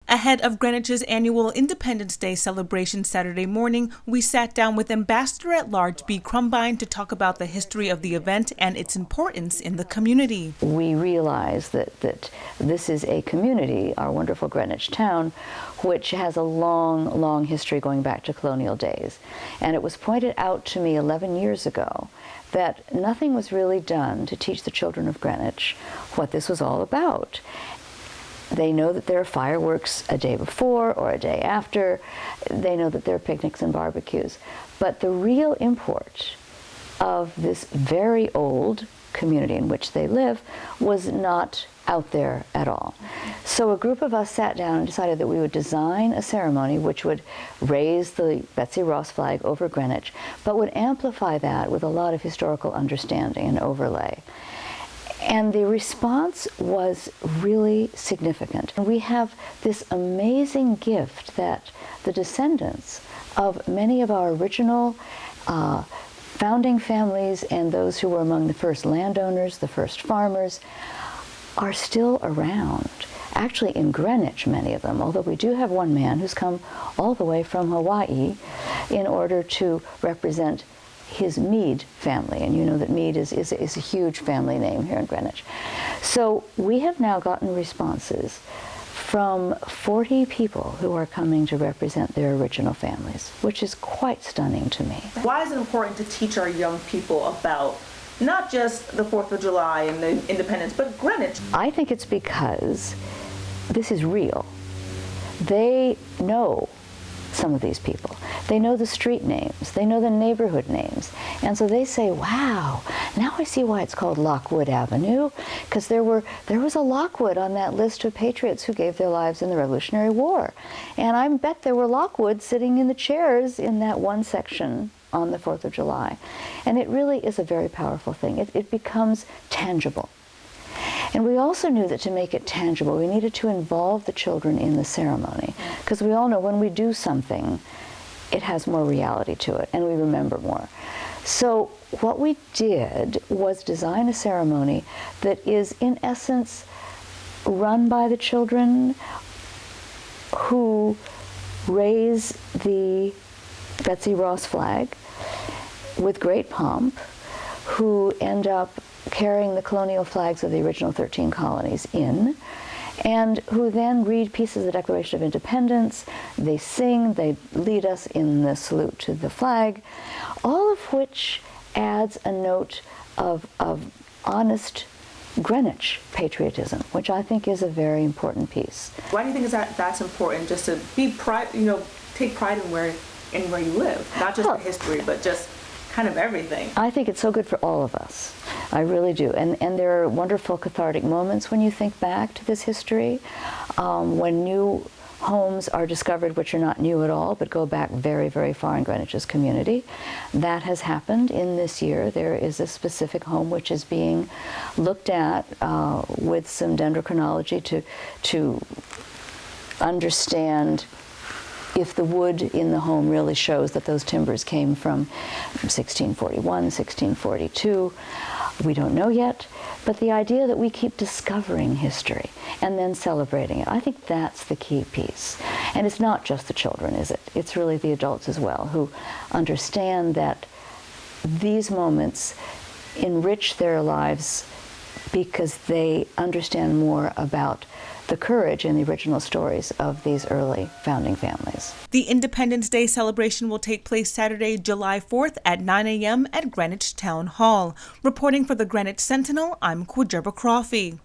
Ahead of Greenwich's annual Independence Day celebration Saturday morning, we sat down with Ambassador-at-Large Bea Crumbine to talk about the history of the event and its importance in the community. We realize that this is a community, our wonderful Greenwich town, which has a long, long history going back to colonial days. And it was pointed out to me 11 years ago that nothing was really done to teach the children of Greenwich what this was all about. They know that there are fireworks a day before or a day after. They know that there are picnics and barbecues. But the real import of this very old community in which they live was not out there at all. So a group of us sat down and decided that we would design a ceremony which would raise the Betsy Ross flag over Greenwich, but would amplify that with a lot of historical understanding and overlay. And the response was really significant. And we have this amazing gift that the descendants of many of our original founding families and those who were among the first landowners, the first farmers, are still around. Actually in Greenwich, many of them, although we do have one man who's come all the way from Hawaii in order to represent his Meade family, and you know that Meade is a huge family name here in Greenwich. So we have now gotten responses from 40 people who are coming to represent their original families, which is quite stunning to me. Why is it important to teach our young people about not just the 4th of July and the independence, but Greenwich? I think it's because this is real. They know some of these people. They know the street names, they know the neighborhood names, and so they say, wow, now I see why it's called Lockwood Avenue, because there was a Lockwood on that list of patriots who gave their lives in the Revolutionary War. And I bet there were Lockwoods sitting in the chairs in that one section on the 4th of July. And it really is a very powerful thing. It becomes tangible. And we also knew that to make it tangible, we needed to involve the children in the ceremony, because we all know when we do something, it has more reality to it, and we remember more. So what we did was design a ceremony that is, in essence, run by the children who raise the Betsy Ross flag with great pomp, who end up carrying the colonial flags of the original 13 colonies in, and who then read pieces of the Declaration of Independence. They sing, they lead us in the salute to the flag, all of which adds a note of honest Greenwich patriotism, which I think is a very important piece. Why do you think that's important, just to be take pride in where you live, not just the history, but just kind of everything? I think it's so good for all of us. I really do. And there are wonderful cathartic moments when you think back to this history, when new homes are discovered which are not new at all, but go back very, very far in Greenwich's community. That has happened in this year. There is a specific home which is being looked at with some dendrochronology to understand if the wood in the home really shows that those timbers came from 1641, 1642. We don't know yet, but the idea that we keep discovering history and then celebrating it, I think that's the key piece. And it's not just the children, is it? It's really the adults as well, who understand that these moments enrich their lives because they understand more about the courage and the original stories of these early founding families. The Independence Day celebration will take place Saturday, July 4th at 9 a.m. at Greenwich Town Hall. Reporting for the Greenwich Sentinel, I'm Kwajerba Crawfee.